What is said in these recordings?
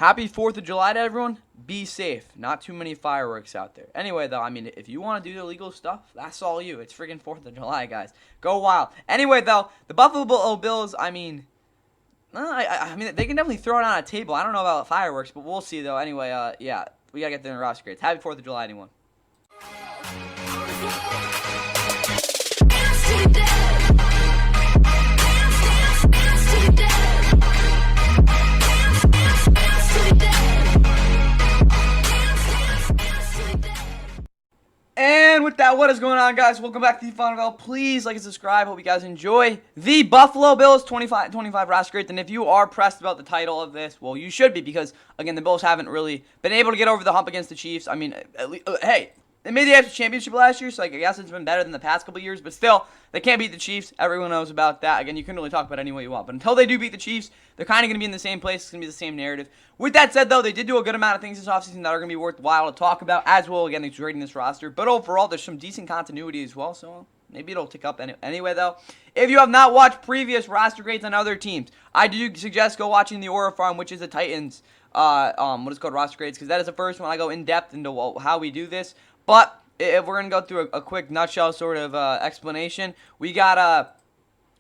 Happy 4th of July to everyone. Be safe. Not too many fireworks out there. Anyway, though, I mean, if you want to do illegal stuff, that's all you. It's freaking 4th of July, guys. Go wild. Anyway, though, the Buffalo Bills, I mean, they can definitely throw it on a table. I don't know about fireworks, but we'll see, though. Anyway, yeah, we got to get there in roster grades. Happy 4th of July, anyone. And with that, what is going on, guys? Welcome back to the Fun. Please like and subscribe. Hope you guys enjoy the Buffalo Bills 25 roster grades. And if you are pressed about the title of this, well, you should be, because again, the Bills haven't really been able to get over the hump against the Chiefs. I mean, at least, hey, they made the AFC Championship last year, so I guess it's been better than the past couple years. But still, they can't beat the Chiefs. Everyone knows about that. Again, you can really talk about it any way you want. But until they do beat the Chiefs, they're kind of going to be in the same place. It's going to be the same narrative. With that said, though, they did do a good amount of things this offseason that are going to be worthwhile to talk about, as well, again, they're grading this roster. But overall, there's some decent continuity as well, so maybe it'll tick up anyway, though. If you have not watched previous roster grades on other teams, I do suggest go watching the Aura Farm, which is the Titans, what is called roster grades, because that is the first one I go in depth into how we do this. But if we're going to go through a quick nutshell sort of explanation, we got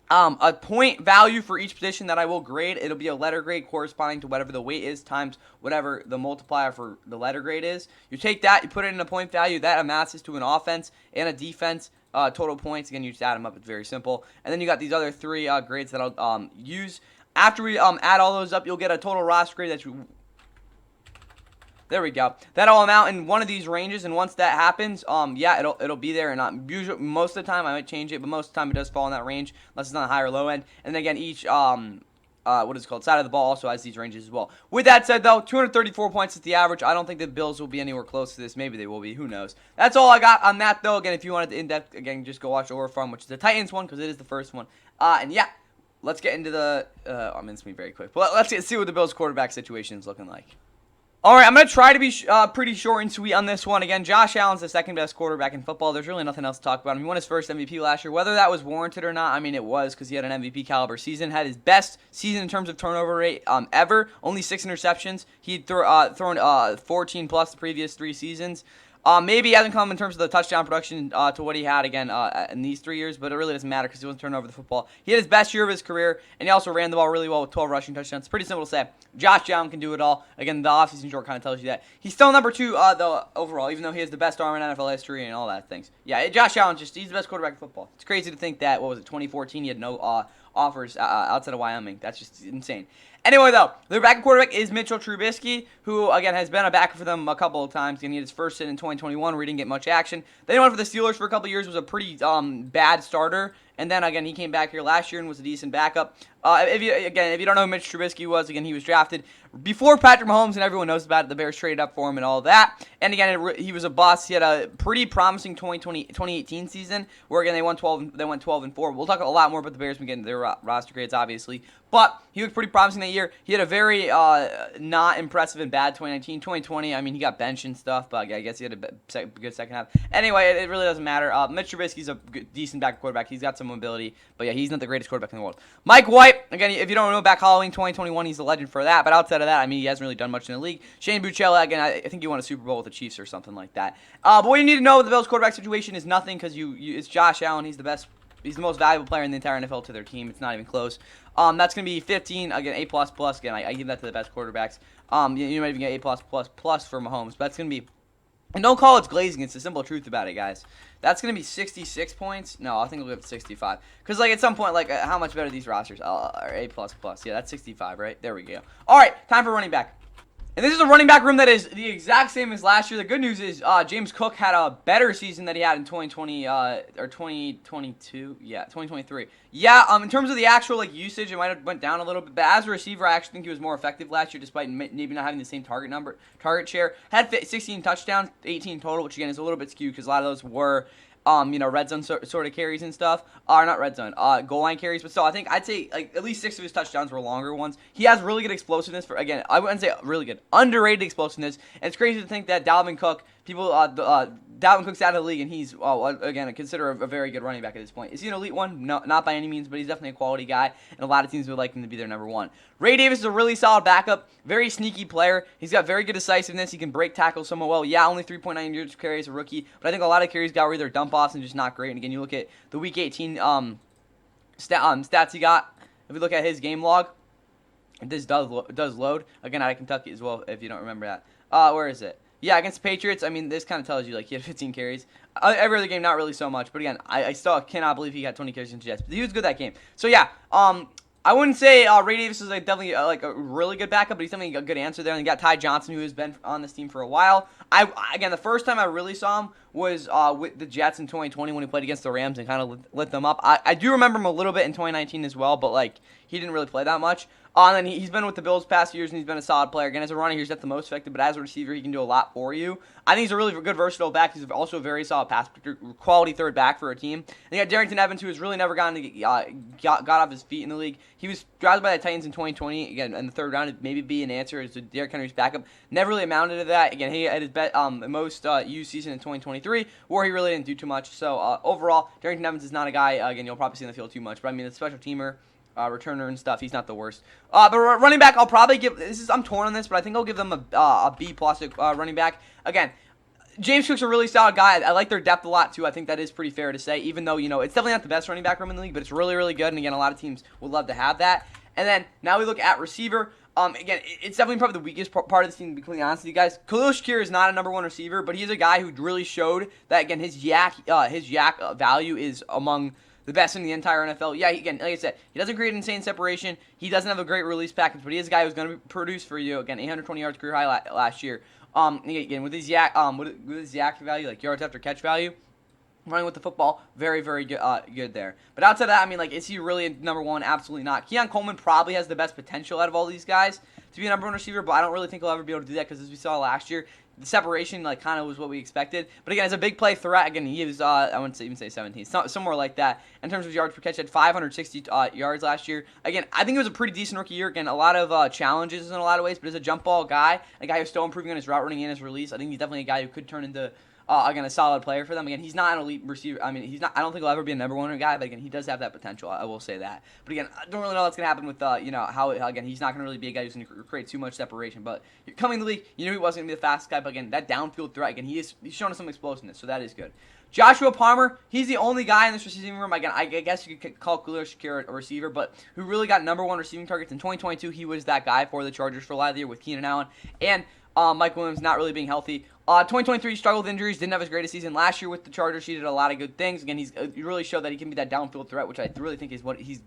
a point value for each position that I will grade. It'll be a letter grade corresponding to whatever the weight is times whatever the multiplier for the letter grade is. You take that, you put it in a point value, that amounts to an offense and a defense total points. Again, you just add them up. It's very simple. And then you got these other three grades that I'll use. After we add all those up, you'll get a total roster grade that you... There we go. That'll amount in one of these ranges, and once that happens, yeah, it'll be there. And usually, most of the time, I might change it, but most of the time, it does fall in that range, unless it's on the high or low end. And then again, each what is it called, side of the ball also has these ranges as well. With that said, though, 234 points is the average. I don't think the Bills will be anywhere close to this. Maybe they will be. Who knows? That's all I got on that, though. Again, if you wanted the in-depth, again, just go watch Aura Farm, which is the Titans one, because it is the first one. And yeah, let's get into the. I'm going to be very quick, but let's see what the Bills quarterback situation is looking like. All right, I'm going to try to be pretty short and sweet on this one. Again, Josh Allen's the second best quarterback in football. There's really nothing else to talk about. He won his first MVP last year. Whether that was warranted or not, I mean, it was, because he had an MVP caliber season. Had his best season in terms of turnover rate ever. Only 6 interceptions. He'd thrown 14 plus the previous 3 seasons. Maybe he hasn't come in terms of the touchdown production to what he had, again, in these 3 years, but it really doesn't matter because he wasn't turning over the football. He had his best year of his career, and he also ran the ball really well with 12 rushing touchdowns. It's pretty simple to say. Josh Allen can do it all. Again, the offseason short kind of tells you that. He's still number 2, though, overall, even though he has the best arm in NFL history and all that things. Yeah, Josh Allen, he's the best quarterback in football. It's crazy to think that, 2014, he had no offers outside of Wyoming. That's just insane. Anyway, though, their backup quarterback is Mitchell Trubisky, who, again, has been a backup for them a couple of times. He had his first stint in 2021 where he didn't get much action. Then he went for the Steelers for a couple of years, was a pretty bad starter. And then, again, he came back here last year and was a decent backup. If you don't know who Mitch Trubisky was, again, he was drafted before Patrick Mahomes, and everyone knows about it. The Bears traded up for him and all that. And, again, he was a bust. He had a pretty promising 2018 season where, again, they went 12-4. We'll talk a lot more about the Bears when we get into their roster grades, obviously. But he looked pretty promising that year. He had a very not impressive and bad 2019. 2020, I mean, he got benched and stuff, but I guess he had a good second half. Anyway, it really doesn't matter. Mitch Trubisky's a decent backup quarterback. He's got some mobility, but yeah, he's not the greatest quarterback in the world. Mike White, again, if you don't know, back Halloween 2021, he's a legend for that. But outside of that, I mean, he hasn't really done much in the league. Shane Buechele, again, I think he won a Super Bowl with the Chiefs or something like that. But what you need to know with the Bills quarterback situation is nothing, because it's Josh Allen. He's the best. He's the most valuable player in the entire NFL to their team. It's not even close. That's going to be 15, again, A++. Again, I give that to the best quarterbacks. You might even get A+++ for Mahomes. But that's going to be, and don't call it glazing. It's the simple truth about it, guys. That's going to be 66 points. No, I think we'll give it 65. Because, like, at some point, like, how much better these rosters are? A++. Yeah, that's 65, right? There we go. All right, time for running back. And this is a running back room that is the exact same as last year. The good news is James Cook had a better season than he had in 2020 or 2022. Yeah, 2023. Yeah, in terms of the actual like usage, it might have went down a little bit. But as a receiver, I actually think he was more effective last year, despite maybe not having the same target share. Had 16 touchdowns, 18 total, which again is a little bit skewed because a lot of those were red zone sort of carries and stuff. Or not red zone, goal line carries. But still, I'd say like at least 6 of his touchdowns were longer ones. He has really good explosiveness for, again, I wouldn't say really good, underrated explosiveness. And it's crazy to think that Dalvin Cook, people Dalvin Cook's out of the league, and he's, again, considered a very good running back at this point. Is he an elite one? No, not by any means, but he's definitely a quality guy, and a lot of teams would like him to be their number one. Ray Davis is a really solid backup, very sneaky player. He's got very good decisiveness. He can break tackles somewhat well. Yeah, only 3.9 yards per carry as a rookie, but I think a lot of carries were either dump-offs and just not great. And again, you look at the Week 18 stats he got. If we look at his game log, this does load. Again, out of Kentucky as well, if you don't remember that. Where is it? Yeah, against the Patriots, I mean, this kind of tells you, like, he had 15 carries. Every other game, not really so much. But again, I still cannot believe he got 20 carries against the Jets. But he was good that game. So, yeah, I wouldn't say Ray Davis is definitely a really good backup, but he's definitely a good answer there. And you got Ty Johnson, who has been on this team for a while. Again, the first time I really saw him was with the Jets in 2020 when he played against the Rams and kind of lit them up. I do remember him a little bit in 2019 as well, but like he didn't really play that much. And then he's been with the Bills past years, and he's been a solid player. Again, as a runner, he's not the most effective, but as a receiver, he can do a lot for you. I think he's a really good, versatile back. He's also a very solid pass quality third back for a team. And you got Darrington Evans, who has really never got off his feet in the league. He was drafted by the Titans in 2020, again, in the third round. It'd maybe be an answer as Derrick Henry's backup. Never really amounted to that. Again, he had his most used season in 2023, where he really didn't do too much. So, overall, Darrington Evans is not a guy, again, you'll probably see in the field too much. But, I mean, the special teamer, returner and stuff, he's not the worst. But running back, I'll probably give, I'm torn on this, but I think I'll give them a B+ running back. Again, James Cook's a really solid guy. I like their depth a lot, too. I think that is pretty fair to say, even though, it's definitely not the best running back room in the league, but it's really, really good. And again, a lot of teams would love to have that. And then, now we look at receiver. Again, it's definitely probably the weakest part of this team, to be completely honest with you guys. Khalil Shakir is not a number one receiver, but he's a guy who really showed that, again, his yak value is among the best in the entire NFL. Yeah, again, like I said, he doesn't create insane separation. He doesn't have a great release package, but he is a guy who's going to produce for you. Again, 820 yards career high last year. Again, with his yak value, like yards after catch value, running with the football, very, very good there. But outside of that, I mean, like, is he really a number one? Absolutely not. Keon Coleman probably has the best potential out of all these guys to be a number one receiver, but I don't really think he'll ever be able to do that because, as we saw last year, the separation, like, kind of was what we expected. But again, as a big play threat, again, he was, I wouldn't even say 17. Somewhere like that. In terms of yards per catch, he had 560 yards last year. Again, I think it was a pretty decent rookie year. Again, a lot of challenges in a lot of ways, but as a jump ball guy, a guy who's still improving on his route running and his release, I think he's definitely a guy who could turn into, again, a solid player for them. Again, he's not an elite receiver. I mean, he's not. I don't think he'll ever be a number one guy, but again, he does have that potential. I will say that. But again, I don't really know what's going to happen with, how again, he's not going to really be a guy who's going to create too much separation. But coming to the league, he wasn't going to be the fastest guy, but again, that downfield threat, again, he's showing us some explosiveness, so that is good. Joshua Palmer, he's the only guy in this receiving room, again, I guess you could call Khalil Shakir a receiver, but who really got number one receiving targets in 2022. He was that guy for the Chargers for a lot of the year with Keenan Allen and Mike Williams not really being healthy. 2023 struggled with injuries, didn't have his greatest season last year with the Chargers. He did a lot of good things. Again, he really showed that he can be that downfield threat, which I really think is what he's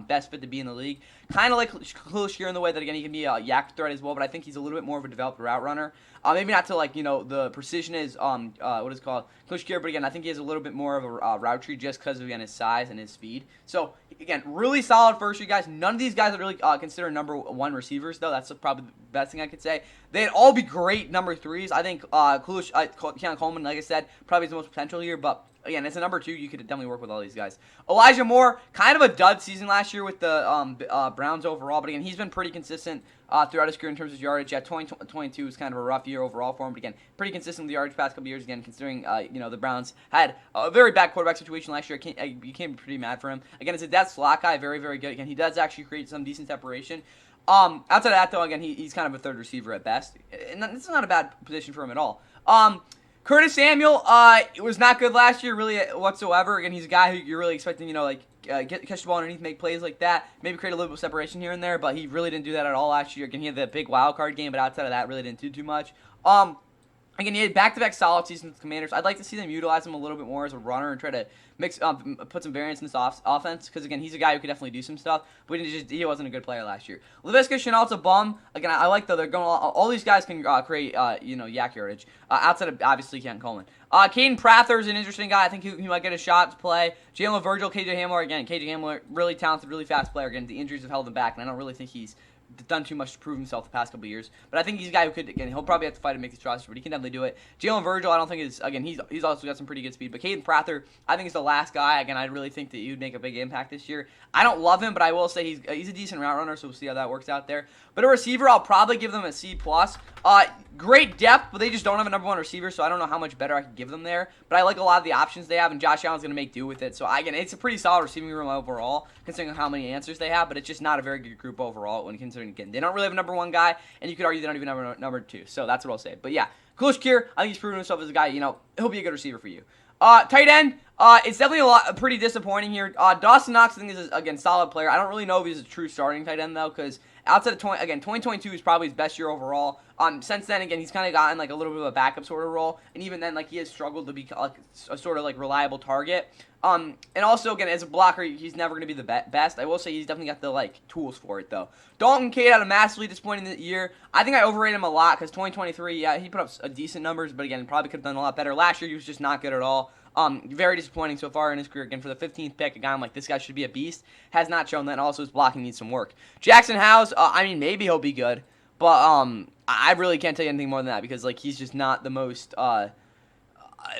best fit to be in the league. Kind of like Khalil Shakir in the way that, again, he can be a yak threat as well, but I think he's a little bit more of a developed route runner. Maybe not to, like, the precision is, what is it called, Khalil Shakir, but again, I think he has a little bit more of a route tree just because of, again, his size and his speed. So, again, really solid first year guys. None of these guys are really considered number one receivers, though. That's probably the best thing I could say. They'd all be great number threes. I think Keon Coleman, like I said, probably has the most potential here, but again, as a number two, you could definitely work with all these guys. Elijah Moore, kind of a dud season last year with the Browns overall, but again, he's been pretty consistent throughout his career in terms of yardage. Yeah, 2022 was kind of a rough year overall for him, but again, pretty consistent with the yardage past couple years. Again, considering the Browns had a very bad quarterback situation last year, you can't be pretty mad for him. Again, as a dead slot guy, very, very good. Again, he does actually create some decent separation. Outside of that, though, again, he's kind of a third receiver at best, and this is not a bad position for him at all. Curtis Samuel, it was not good last year, really, whatsoever. Again, he's a guy who you're really expecting, catch the ball underneath, make plays like that, maybe create a little bit of separation here and there, but he really didn't do that at all last year. Again, he had that big wild card game, but outside of that, really didn't do too much. Again, he had back-to-back solid seasons with the Commanders. I'd like to see them utilize him a little bit more as a runner and try to put some variance in this offense because, again, he's a guy who could definitely do some stuff, but he wasn't a good player last year. Laviska Shenault's a bum. Again, I like that they're going all these guys can create, yak yardage outside of, obviously, Keon Coleman. Caden Prather's an interesting guy. I think he might get a shot to play. Jalen Virgil, KJ Hamler, again, KJ Hamler, really talented, really fast player. Again, the injuries have held him back, and I don't really think he's done too much to prove himself the past couple of years. But I think he's a guy who could, again, he'll probably have to fight and make his roster, but he can definitely do it. Jalen Virgil, I don't think is, again, he's also got some pretty good speed. But Caden Prather, I think is the last guy. Again, I really think that he would make a big impact this year. I don't love him, but I will say he's a decent route runner, so we'll see how that works out there. But a receiver, I'll probably give them a C+. great depth, but they just don't have a number one receiver, so I don't know how much better I could give them there. But I like a lot of the options they have, and Josh Allen's going to make do with it. So, again, it's a pretty solid receiving room overall, considering how many answers they have, but it's just not a very good group overall when considering, again, they don't really have a number one guy, and you could argue they don't even have a number two. So that's what I'll say. But, yeah, Khalil Shakir, I think he's proven himself as a guy, he'll be a good receiver for you. Tight end, it's definitely pretty disappointing here. Dawson Knox, I think, is, again, solid player. I don't really know if he's a true starting tight end, though, because outside of 2022 is probably his best year overall. Since then, again, he's kind of gotten like a little bit of a backup sort of role, and even then, like he has struggled to be like a sort of like reliable target. And also, again, as a blocker, he's never going to be the best. I will say he's definitely got the like tools for it though. Dalton Cade had a massively disappointing year. I think I overrated him a lot because 2023, yeah, he put up decent numbers, but again, probably could have done a lot better. Last year, he was just not good at all. Very disappointing so far in his career. Again, for the 15th pick, a guy I'm like, this guy should be a beast. Has not shown that, and also his blocking needs some work. Jackson Howes, I mean, maybe he'll be good, but I really can't tell you anything more than that because like he's just not the most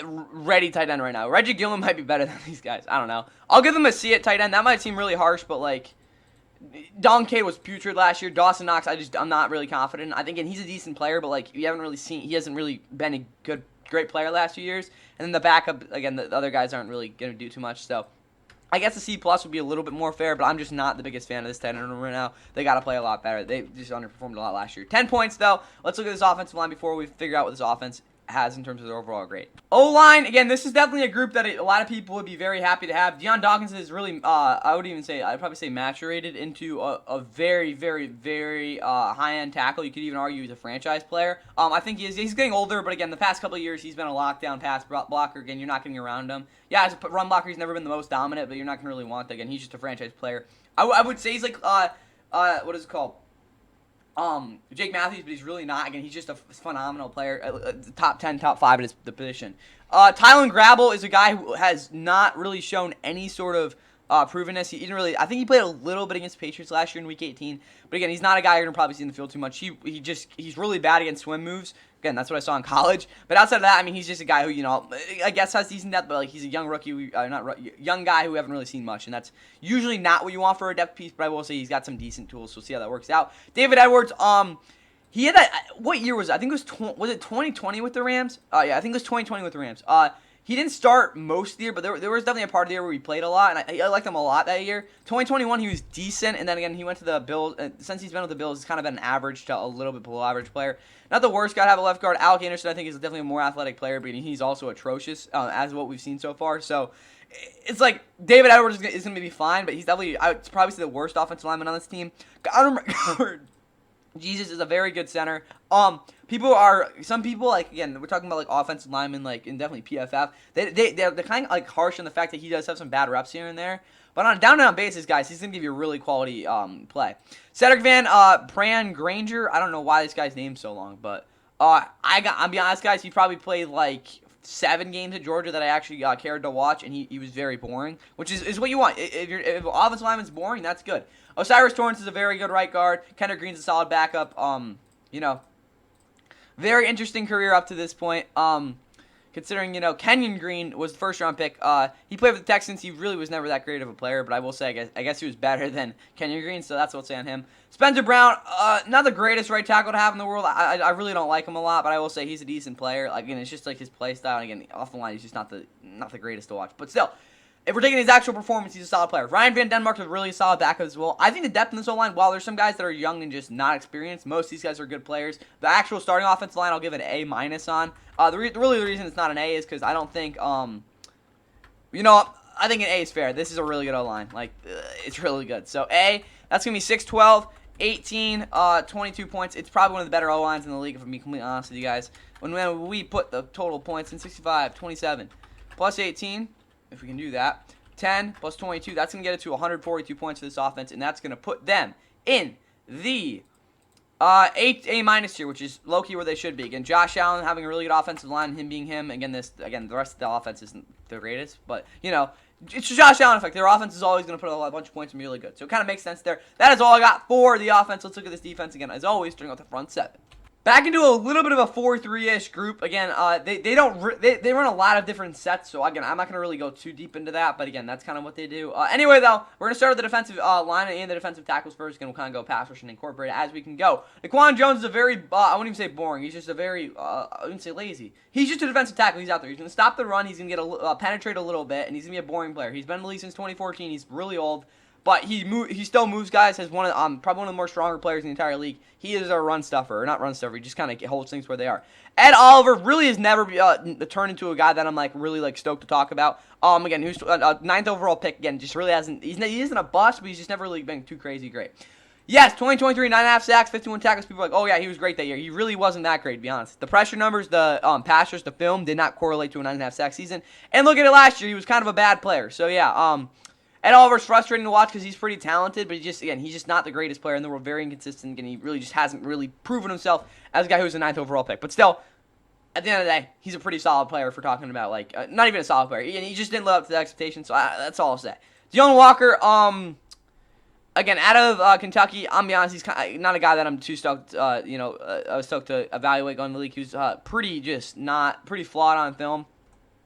ready tight end right now. Reggie Gilliam might be better than these guys. I don't know. I'll give him a C at tight end. That might seem really harsh, but like Dalton Cade was putrid last year. Dawson Knox, I'm not really confident. I think he's a decent player, but like you haven't really seen, he hasn't really been a great player last few years. And then the backup, again, the other guys aren't really going to do too much. So I guess the C+ would be a little bit more fair, but I'm just not the biggest fan of this tight end room right now. They got to play a lot better. They just underperformed a lot last year. 10 points, though. Let's look at this offensive line before we figure out what this offense has in terms of their overall grade. O-line, again, this is definitely a group that a lot of people would be very happy to have. Deion Dawkins is really, I'd probably say maturated into a very, very, very high-end tackle. You could even argue he's a franchise player. I think he's getting older, but again, the past couple of years, he's been a lockdown pass blocker. Again, you're not getting around him. Yeah, as a run blocker, he's never been the most dominant, but you're not going to really want that. Again, he's just a franchise player. I would say he's like, what is it called? Jake Matthews, but he's really not. Again, he's just a phenomenal player, top 10, top 5 at the position. Tylan Grabble is a guy who has not really shown any sort of provenness. He didn't really. I think he played a little bit against the Patriots last year in Week 18, but again, he's not a guy you're gonna probably see in the field too much. He's really bad against swim moves. Again, that's what I saw in college. But outside of that, I mean, he's just a guy who, I guess has decent depth, but like he's a young rookie, young guy who we haven't really seen much, and that's usually not what you want for a depth piece. But I will say he's got some decent tools, so we'll see how that works out. David Edwards, he had that. What year was it? I think it was it 2020 with the Rams? Yeah, I think it was 2020 with the Rams. He didn't start most of the year, but there was definitely a part of the year where he played a lot, and I liked him a lot that year. 2021, he was decent, and then again, he went to the Bills. Since he's been with the Bills, he's kind of been an average to a little bit below average player. Not the worst guy to have a left guard. Alec Anderson, I think, is definitely a more athletic player, but he's also atrocious, as what we've seen so far. So it's like David Edwards is going to be fine, but he's definitely, I would probably say, the worst offensive lineman on this team. Jesus is a very good center. Some people, like, again, we're talking about, like, offensive linemen, like, and definitely PFF. They're kind of, like, harsh on the fact that he does have some bad reps here and there. But on a down-and-out basis, guys, he's going to give you a really quality play. Cedric Van Granger, I don't know why this guy's name's so long, but I'll be honest, guys, he probably played, like, 7 games at Georgia that I actually cared to watch, and he was very boring, which is what you want. If offensive lineman's boring, that's good. Osiris Torrance is a very good right guard. Kendrick Green's a solid backup. Very interesting career up to this point. Considering, Kenyon Green was the first-round pick. He played for the Texans. He really was never that great of a player, but I will say, I guess he was better than Kenyon Green, so that's what I'll say on him. Spencer Brown, not the greatest right tackle to have in the world. I really don't like him a lot, but I will say he's a decent player. Again, it's just like his play style. And again, off the line, he's just not the greatest to watch. But still, if we're taking his actual performance, he's a solid player. Ryan Van Denmark's a really solid backup as well. I think the depth in this O-line, while there's some guys that are young and just not experienced, most of these guys are good players. The actual starting offensive line, I'll give it an A- on. The reason it's not an A is because I don't think, I think an A is fair. This is a really good O-line. It's really good. So A, that's going to be 6'12", 18, 22 points. It's probably one of the better O-lines in the league, if I'm being completely honest with you guys. When we put the total points in 65, 27, plus 18, if we can do that, 10 plus 22, that's going to get it to 142 points for this offense, and that's going to put them in the A- tier, which is low-key where they should be. Again, Josh Allen having a really good offensive line, him being him. Again, the rest of the offense isn't the greatest, but, it's a Josh Allen effect. Their offense is always going to put a bunch of points and be really good. So it kind of makes sense there. That is all I got for the offense. Let's look at this defense again. As always, starting out the front seven. Back into a little bit of a 4-3-ish group. Again, they run a lot of different sets, so again, I'm not going to really go too deep into that, but again, that's kind of what they do. Anyway, though, we're going to start with the defensive line and the defensive tackles first. Again, we'll kind of go pass rush and incorporate it as we can go. Daquan Jones is a very, I wouldn't even say boring. He's just a very, I wouldn't say lazy. He's just a defensive tackle. He's out there. He's going to stop the run. He's going to penetrate a little bit, and he's going to be a boring player. He's been in the league since 2014. He's really old. But he still moves guys. Has probably one of the more stronger players in the entire league. He is a run stuffer, or not run stuffer. He just kind of holds things where they are. Ed Oliver really has never turned into a guy that I'm really stoked to talk about. Again, who's 9th overall pick. Again, just really hasn't. He isn't a bust, but he's just never really been too crazy great. Yes, 2023, 9.5 sacks, 51 tackles. People are like, oh yeah, he was great that year. He really wasn't that great, to be honest. The pressure numbers, the pass rush, the film did not correlate to a 9.5 sack season. And look at it last year. He was kind of a bad player. So yeah, Ed Oliver's frustrating to watch because he's pretty talented, but he's just not the greatest player in the world. Very inconsistent, and he really just hasn't really proven himself as a guy who's a 9th overall pick. But still, at the end of the day, he's a pretty solid player if we're talking about, not even a solid player. He just didn't live up to the expectations, so that's all I'll say. Deone Walker, again, out of Kentucky, I'm be honest, he's not a guy that I'm too stoked, I was stoked to evaluate going to the league. He was pretty flawed on film.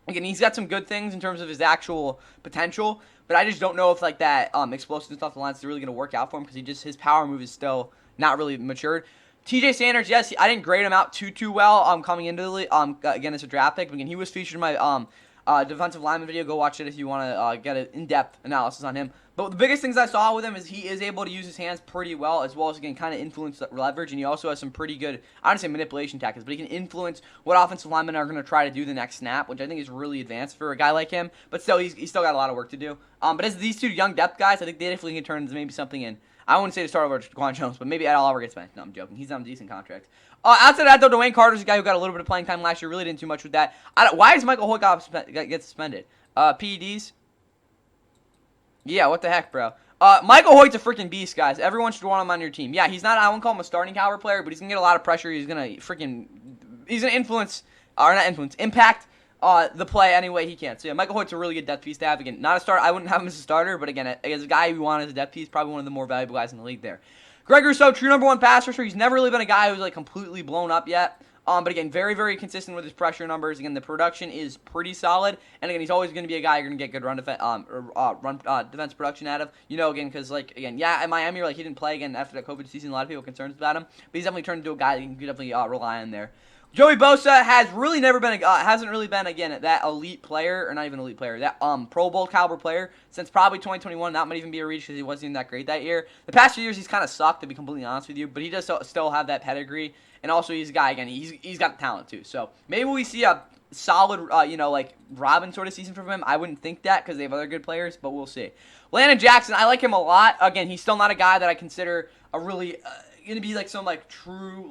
Again, he's got some good things in terms of his actual potential, but I just don't know if that explosive stuff the line is really going to work out for him because his power move is still not really matured. TJ Sanders, yes, I didn't grade him out too well coming into the league. Again, as a draft pick. Again, he was featured in my defensive lineman video. Go watch it if you want to get an in-depth analysis on him. But the biggest things I saw with him is he is able to use his hands pretty well, as well as, again, kind of influence the leverage, and he also has some pretty good, I don't say manipulation tactics, but he can influence what offensive linemen are going to try to do the next snap, which I think is really advanced for a guy like him. But still, he's still got a lot of work to do. But as these two young depth guys, I think they definitely can turn into maybe something in. I wouldn't say to start over Daquan Jones, but maybe Ed Oliver gets benched. No, I'm joking. He's on a decent contract. Outside of that, though, Dwayne Carter's a guy who got a little bit of playing time last year. Really didn't do much with that. Why is Michael Hoyt get suspended? PEDs? Yeah, what the heck, bro? Michael Hoyt's a freaking beast, guys. Everyone should want him on your team. Yeah, he's not, I won't call him a starting caliber player, but he's going to get a lot of pressure. He's going to impact the play any way he can. So, yeah, Michael Hoyt's a really good depth piece to have. Again, not a starter. I wouldn't have him as a starter, but again, as a guy you want as a depth piece, probably one of the more valuable guys in the league there. Greg Rousseau, true number 1 pass rusher. He's never really been a guy who's completely blown up yet. But again, very, very consistent with his pressure numbers. Again, the production is pretty solid. And again, he's always going to be a guy you're going to get good run defense production out of. Again, because at Miami, he didn't play again after that COVID season. A lot of people concerns about him, but he's definitely turned into a guy that you can definitely rely on there. Joey Bosa has really never been hasn't really been again that elite player, or not even elite player, that Pro Bowl caliber player since probably 2021. That might even be a reach because he wasn't even that great that year. The past few years he's kind of sucked, to be completely honest with you, but he does still have that pedigree, and also he's a guy again. He's got the talent too. So maybe we see a solid Robin sort of season from him. I wouldn't think that because they have other good players, but we'll see. Landon Jackson, I like him a lot. Again, he's still not a guy that I consider a really gonna be some true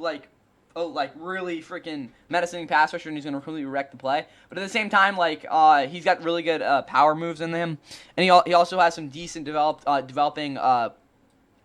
really freaking menacing pass rusher, and he's going to completely wreck the play. But at the same time, he's got really good power moves in him, and he also has some decent developing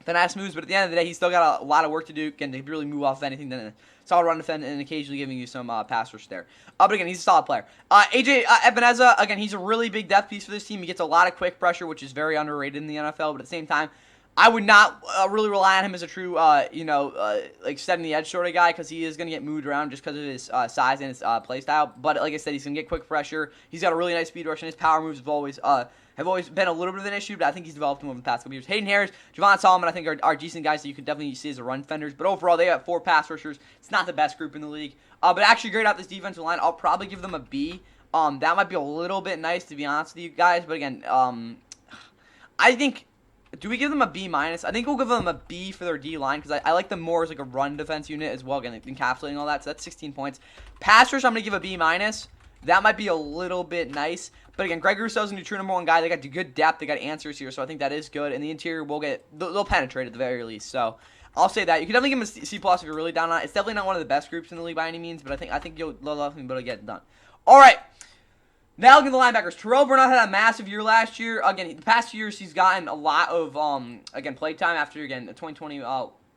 finesse moves. But at the end of the day, he's still got a lot of work to do. Again, to really move off of anything than a solid run defend and occasionally giving you some pass rush there. But again, he's a solid player. AJ Epenesa, again, he's a really big depth piece for this team. He gets a lot of quick pressure, which is very underrated in the NFL. But at the same time, I would not really rely on him as a true, setting the edge sort of guy because he is going to get moved around just because of his size and his play style. But like I said, he's going to get quick pressure. He's got a really nice speed rush, and his power moves have always been a little bit of an issue, but I think he's developed them over the past couple years. Hayden Harris, Javon Solomon, I think are decent guys that you could definitely see as a run defenders. But overall, they have 4 pass rushers. It's not the best group in the league. But actually, grade out this defensive line. I'll probably give them a B. That might be a little bit nice, to be honest with you guys. But again, I think... Do we give them a B-? I think we'll give them a B for their D-line because I like them more as a run defense unit as well, again, encapsulating all that. So that's 16 points. Pass rush, I'm going to give a B-. That might be a little bit nice. But again, Greg Rousseau's a true number 1 guy. They got good depth. They got answers here, so I think that is good. And the interior they'll penetrate at the very least. So I'll say that. You can definitely give them a C+ if you're really down on it. It's definitely not one of the best groups in the league by any means, but I think you'll definitely be able to get it done. All right. Now looking at the linebackers, Terrell Burnett had a massive year last year. Again, the past few years he's gotten a lot of play time after the 2020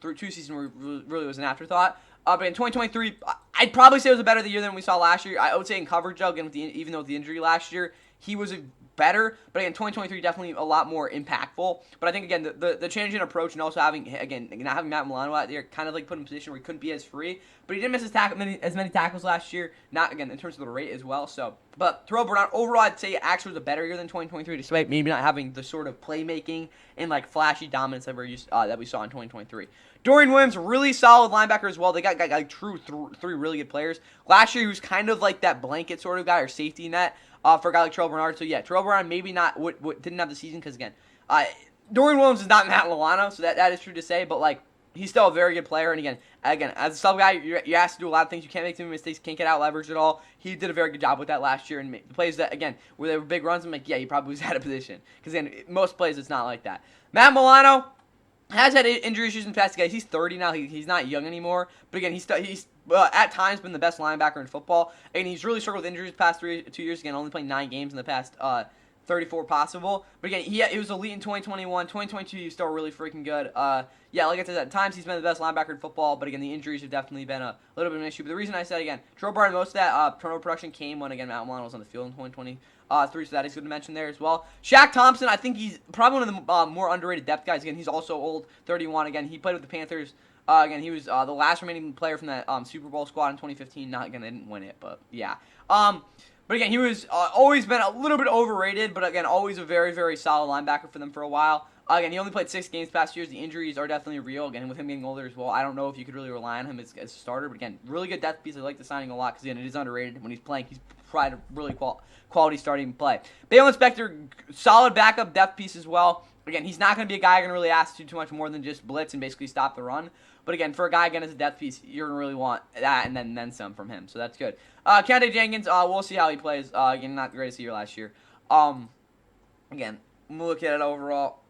through 2 season where really was an afterthought. But in 2023, I'd probably say it was a better year than we saw last year. I would say in coverage, again, even though with the injury last year, he was a better, but again, 2023 definitely a lot more impactful. But I think again the change in approach and also having again not having Matt Milano out there kind of like put him in a position where he couldn't be as free, but he didn't miss as many tackles last year. Not again in terms of the rate as well. So, but Terrell Bernard overall, I'd say actually was a better year than 2023, despite maybe not having the sort of playmaking and like flashy dominance that we saw in 2023. Dorian Williams, really solid linebacker as well. They got like three really good players. Last year, he was kind of like that blanket sort of guy or safety net for a guy like Terrell Bernard. So, yeah, Terrell Bernard maybe not didn't have the season because, again, Dorian Williams is not Matt Milano, so that is true to say. But, like, he's still a very good player. And, again, as a sub guy, you're asked to do a lot of things. You can't make too many mistakes. Can't get out leveraged at all. He did a very good job with that last year. And the plays that, again, where they were big runs, I'm like, yeah, he probably was out of position. Because, again, most plays, it's not like that. Matt Milano has had injury issues in the past. Guys, he's 30 now. He's not young anymore. But again, he's at times been the best linebacker in football. And he's really struggled with injuries the past 2 years. Again, only playing 9 games in the past 34 possible. But again, he was elite in 2021. 2022, he was still really freaking good. Yeah, like I said, at times he's been the best linebacker in football. But again, the injuries have definitely been a little bit of an issue. But the reason I said, again, Terrell Bernard, most of that turnover production came when, again, Matt Milano was on the field in 2020. So that is good to mention there as well. Shaq Thompson, I think he's probably one of the more underrated depth guys. Again, he's also old, 31. Again, he played with the Panthers. Again, he was the last remaining player from that Super Bowl squad in 2015. Not again, they didn't win it, but yeah. But again, he was always been a little bit overrated, but again, always a very, very solid linebacker for them for a while. Again, he only played 6 games past years. The injuries are definitely real. Again, with him getting older as well, I don't know if you could really rely on him as a starter. But again, really good depth piece. I like the signing a lot because, again, it is underrated. When he's playing, he's provided really quality starting play. Bale Inspector, solid backup depth piece as well. Again, he's not going to be a guy you're going to really ask to do too much more than just blitz and basically stop the run. But again, for a guy, again, as a depth piece, you're going to really want that and then some from him. So that's good. Keontae Jenkins, we'll see how he plays. Again, not the greatest year last year. Again, we'll look at it overall.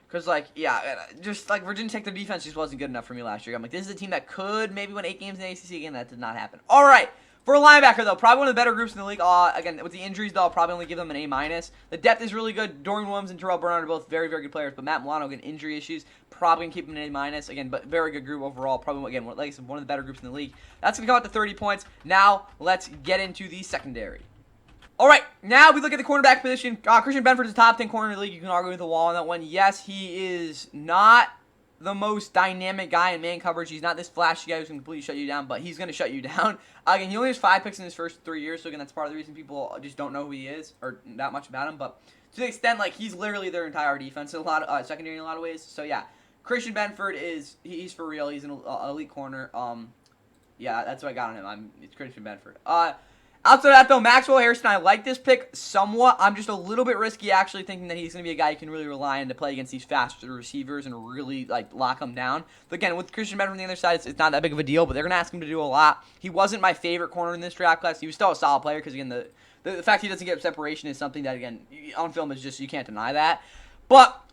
Because, like, yeah, just like Virginia Tech, the defense just wasn't good enough for me last year. I'm like, this is a team that could maybe win 8 games in the ACC. Again, that did not happen. All right. For a linebacker, though, probably one of the better groups in the league. Again, with the injuries, though, I'll probably only give them an A-. The depth is really good. Dorian Williams and Terrell Bernard are both very, very good players. But Matt Milano, again, injury issues. Probably going to keep him an A-. Again, but very good group overall. Probably, again, like I said, one of the better groups in the league. That's going to come out to 30 points. Now, let's get into the secondary. All right, now we look at the cornerback position. Christian Benford is the top 10 corner in the league. You can argue with the wall on that one. Yes, he is not the most dynamic guy in man coverage. He's not this flashy guy who's going to completely shut you down, but he's going to shut you down. Again, he only has 5 picks in his first 3 years, so again, that's part of the reason people just don't know who he is or not much about him. But to the extent, like, he's literally their entire defense in a lot of secondary in a lot of ways. So yeah, Christian Benford he's for real. He's an elite corner. Yeah, that's what I got on him. It's Christian Benford. Outside of that, though, Maxwell Harrison, I like this pick somewhat. I'm just a little bit risky, actually, thinking that he's going to be a guy you can really rely on to play against these faster receivers and really, like, lock them down. But again, with Christian Benford on the other side, it's not that big of a deal, but they're going to ask him to do a lot. He wasn't my favorite corner in this draft class. He was still a solid player because, again, the fact he doesn't get separation is something that, again, on film is just, you can't deny that. But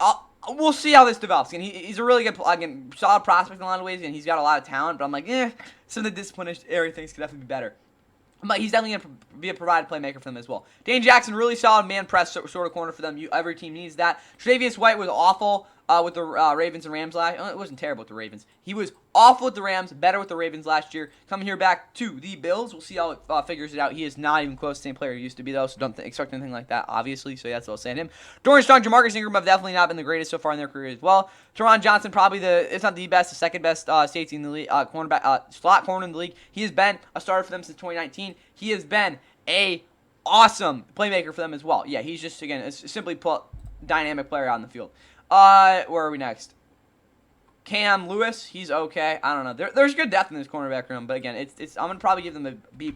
we'll see how this develops. And he's a really good, again, solid prospect in a lot of ways, and he's got a lot of talent. But I'm like, some of the disciplinary things could definitely be better. But he's definitely going to be a provided playmaker for them as well. Dane Jackson, really solid man press sort of corner for them. Every team needs that. Tre'Davious White was awful with the Ravens and Rams last year. It wasn't terrible with the Ravens. He was awful with the Rams, better with the Ravens last year. Coming here back to the Bills. We'll see how it figures it out. He is not even close to the same player he used to be, though, so don't expect anything like that, obviously. So that's what I'll say to him. Dorian Strong, Jamarcus Ingram have definitely not been the greatest so far in their career as well. Teron Johnson, probably if not the best, the second best safety in the league, slot corner in the league. He has been a starter for them since 2019. He has been a awesome playmaker for them as well. Yeah, he's just, again, simply put, dynamic player out on the field. Where are we next? Cam Lewis, he's okay. I don't know. There's good depth in this cornerback room, but again, I'm gonna probably give them a B+.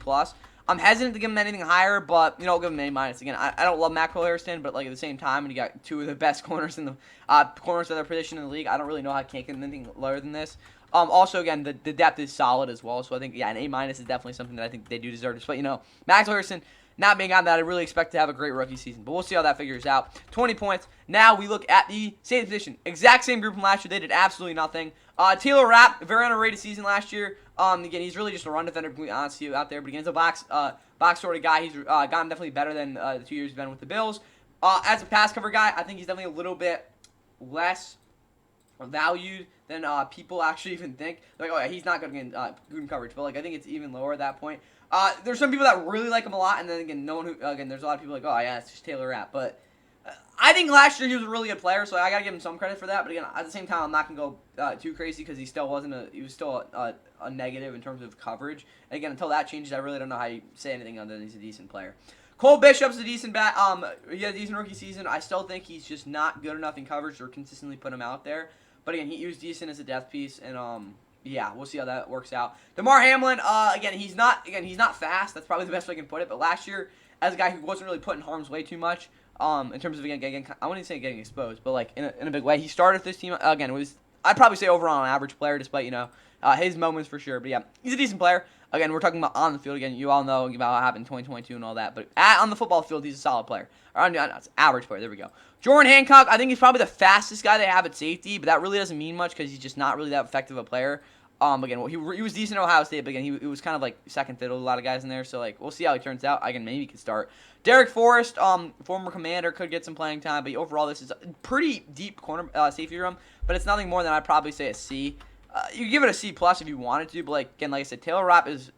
I'm hesitant to give them anything higher, but I'll give them an A-. Again, I don't love Maxwell Harrison, but like at the same time, when you got 2 of the best corners in the corners of their position in the league, I don't really know how I can't get anything lower than this. Also, again, the depth is solid as well, so I think an A- is definitely something that I think they do deserve. But Maxwell Harrison not being on that, I really expect to have a great rookie season. But we'll see how that figures out. 20 points. Now we look at the same position. Exact same group from last year. They did absolutely nothing. Taylor Rapp, very underrated season last year. Again, he's really just a run defender, to be honest with you, out there. But again, he's a box sort of guy. He's gotten definitely better than the 2 years he's been with the Bills. As a pass cover guy, I think he's definitely a little bit less valued than people actually even think. Like, oh yeah, he's not good in coverage, but like I think it's even lower at that point. There's some people that really like him a lot, and then again, no one who again, there's a lot of people like, oh yeah, it's just Taylor Rapp, but I think last year he was a really good player, so I gotta give him some credit for that. But again, at the same time, I'm not gonna go too crazy because he was still a negative in terms of coverage. And again, until that changes, I really don't know how you say anything other than he's a decent player. Cole Bishop's a decent bat. He had a decent rookie season. I still think he's just not good enough in coverage to consistently put him out there. But again, he was decent as a depth piece, and yeah, we'll see how that works out. DeMar Hamlin, again, he's not fast. That's probably the best way I can put it. But last year, as a guy who wasn't really put in harm's way too much, in terms of again, I wouldn't say getting exposed, but like in a big way, he started this team again. It was I'd probably say overall an average player, despite his moments for sure. But yeah, he's a decent player. Again, we're talking about on the field. Again, you all know about what happened in 2022 and all that. But on the football field, he's a solid player. Or, no, it's average player. There we go. Jordan Hancock, I think he's probably the fastest guy they have at safety, but that really doesn't mean much because he's just not really that effective a player. Again, well, he was decent at Ohio State, but again, he was kind of like second fiddle to a lot of guys in there. So like, we'll see how he turns out. Again, maybe he could start. Derek Forrest, former Commander, could get some playing time, but overall, this is a pretty deep corner safety room. But it's nothing more than I'd probably say a C. You give it a C plus if you wanted to, but like again, like I said, Taylor Rapp is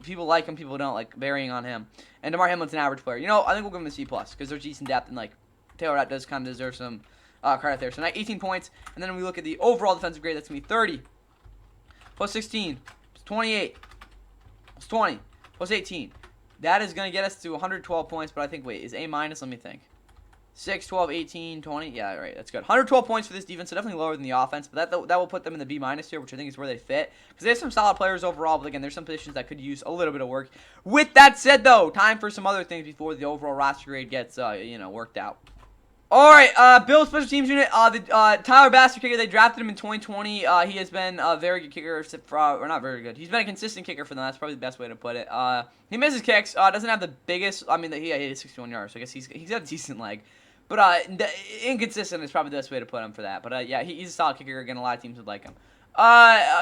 people like him, people don't, like varying on him. And DeMar Hamlin's an average player. I think we'll give him a C plus because there's decent depth and like Taylor Rapp does kind of deserve some credit there. So now 18 points, and then we look at the overall defensive grade. That's gonna be 30 plus 16 plus 28 plus 20 plus 18. That is gonna get us to 112 points. But I think is A minus? Let me think. 6, 12, 18, 20. Yeah, right. That's good. 112 points for this defense. So definitely lower than the offense, but that will put them in the B minus here, which I think is where they fit because they have some solid players overall. But again, there's some positions that could use a little bit of work. With that said, though, time for some other things before the overall roster grade gets worked out. All right, Bills special teams unit. Tyler Bass kicker. They drafted him in 2020. He has been a very good kicker, or not very good. He's been a consistent kicker for them. That's probably the best way to put it. He misses kicks. Doesn't have the biggest. I mean, he hit 61 yards. So I guess he's got a decent leg. But inconsistent is probably the best way to put him for that. But yeah, he's a solid kicker. Again, a lot of teams would like him.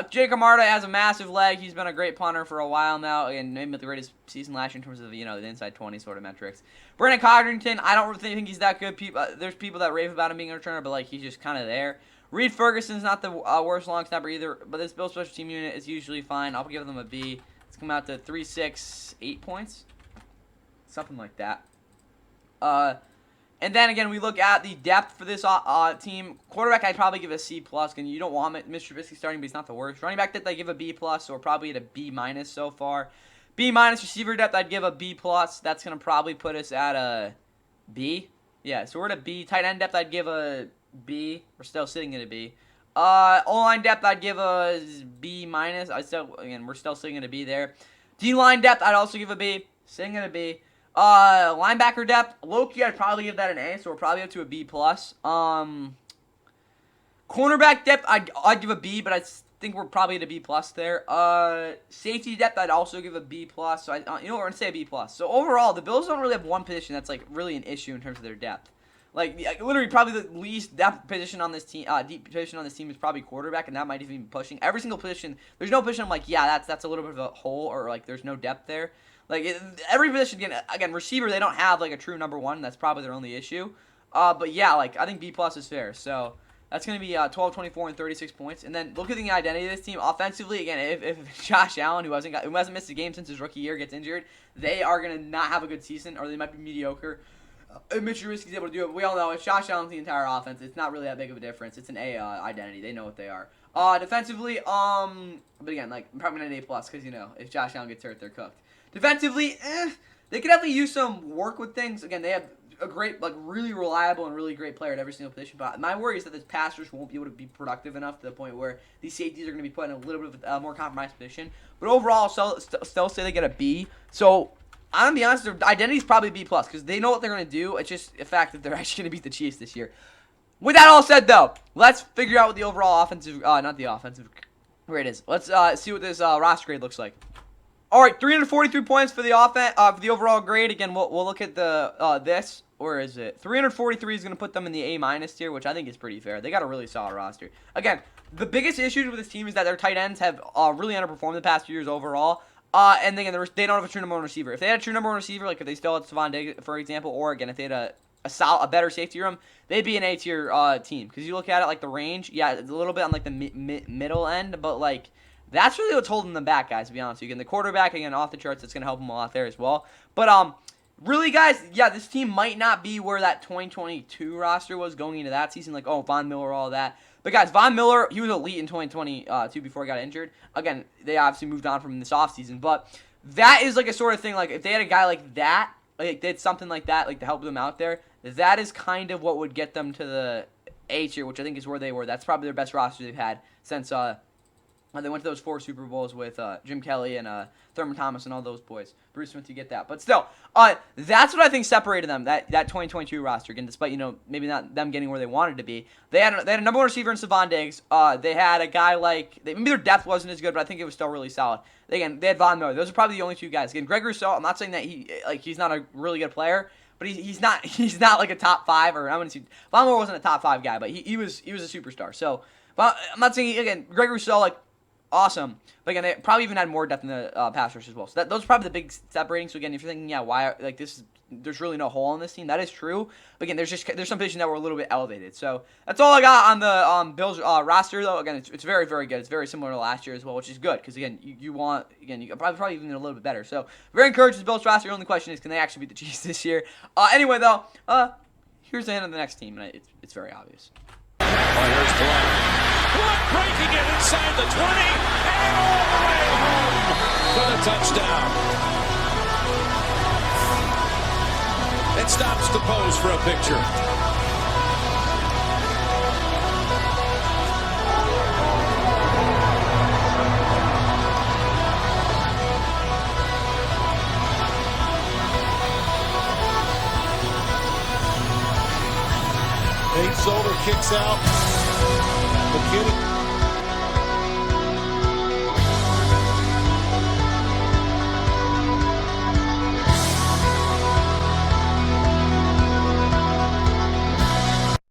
Jake Amarda has a massive leg. He's been a great punter for a while now, and maybe the greatest season last year in terms of the inside 20 sort of metrics. Brandon Codrington, I don't really think he's that good. There's people that rave about him being a returner, but like he's just kind of there. Reed Ferguson's not the worst long snapper either, but this Bills special team unit is usually fine. I'll give them a B. It's come out to 3, 6, 8 points, something like that. And then, again, we look at the depth for this team. Quarterback, I'd probably give a C+. And you don't want Mr. Trubisky starting, but he's not the worst. Running back depth, I'd give a B+, or probably at a B- so far. B- receiver depth, I'd give a B+. That's going to probably put us at a B. Yeah, so we're at a B. Tight end depth, I'd give a B. We're still sitting at a B. O-line depth, I'd give a B-. We're still sitting at a B there. D-line depth, I'd also give a B. Sitting at a B. Linebacker depth, low-key, I'd probably give that an A, so we're probably up to a B+. Cornerback depth, I'd give a B, but I think we're probably at a B+ there. Safety depth, I'd also give a B+, so we're going to say a B+. So overall, the Bills don't really have one position that's, like, really an issue in terms of their depth. Like, literally, probably the least depth position on this team, deep position on this team is probably quarterback, and that might even be pushing. Every single position, there's no position I'm like, yeah, that's a little bit of a hole, or, like, there's no depth there. Like, every position, again, receiver, they don't have, like, a true number one. That's probably their only issue. But, yeah, like, I think B+ is fair. So, that's going to be 12, 24, and 36 points. And then, look at the identity of this team. Offensively, again, if Josh Allen, who hasn't missed a game since his rookie year, gets injured, they are going to not have a good season, or they might be mediocre. If Mitch Trubisky's able to do it, we all know if Josh Allen's the entire offense, it's not really that big of a difference. It's an A identity. They know what they are. Defensively, but again, like, I'm probably not an A+, because, if Josh Allen gets hurt, they're cooked. Defensively, they could definitely use some work with things. Again, they have a great, like, really reliable and really great player at every single position. But my worry is that the pass rush won't be able to be productive enough to the point where these safeties are going to be put in a little bit of a more compromised position. But overall, still say they get a B. So, I'm going to be honest, their identity is probably B+, because they know what they're going to do. It's just the fact that they're actually going to beat the Chiefs this year. With that all said, though, let's figure out what the overall offensive, not the offensive grade is. Let's see what this roster grade looks like. All right, 343 points for the offense, for the overall grade. Again, we'll look at the this. Where is it? 343 is going to put them in the A- tier, which I think is pretty fair. They got a really solid roster. Again, the biggest issue with this team is that their tight ends have really underperformed the past few years overall. And again, they don't have a true number one receiver. If they had a true number one receiver, like if they still had Stephon Diggs, for example, or again, if they had a better safety room, they'd be an A-tier team. Because you look at it like the range, yeah, it's a little bit on like the middle end, but like that's really what's holding them back, guys. To be honest with you, again, the quarterback again off the charts, it's gonna help them a lot there as well. But really, guys, yeah, this team might not be where that 2022 roster was going into that season. Like, oh, Von Miller, all that. But guys, Von Miller, he was elite in 2022 before he got injured. Again, they obviously moved on from this offseason, but that is like a sort of thing. Like if they had a guy like that, like did something like that, like to help them out there, that is kind of what would get them to the A tier, which I think is where they were. That's probably their best roster they've had since they went to those 4 Super Bowls with Jim Kelly and Thurman Thomas and all those boys. Bruce Smith, you get that. But still, that's what I think separated them, that 2022 roster. Again, despite, maybe not them getting where they wanted to be. They had a number 1 receiver in Stephon Diggs. They had a guy like, maybe their depth wasn't as good, but I think it was still really solid. Again, they had Von Miller. Those are probably the only 2 guys. Again, Greg Rousseau, I'm not saying that he's not a really good player, but he's not like a top 5, or I wouldn't say Von Miller wasn't a top 5 guy, but he was a superstar. So, but I'm not saying, again, Greg Rousseau, like, awesome. But again, they probably even had more depth in the pass rush as well. So those are probably the big separating. So again, if you're thinking, yeah, why like this? There's really no hole in this team. That is true. But again, there's some positions that were a little bit elevated. So that's all I got on the Bills roster, though. Again, it's very, very good. It's very similar to last year as well, which is good because again, you probably even a little bit better. So very encouraged with Bills roster. The only question is, can they actually beat the Chiefs this year? Anyway, though, here's the end of the next team, and it's very obvious. Here's Blood breaking it inside the 20 and all the way home for the touchdown. It stops to pose for a picture. Nate Solder kicks out. The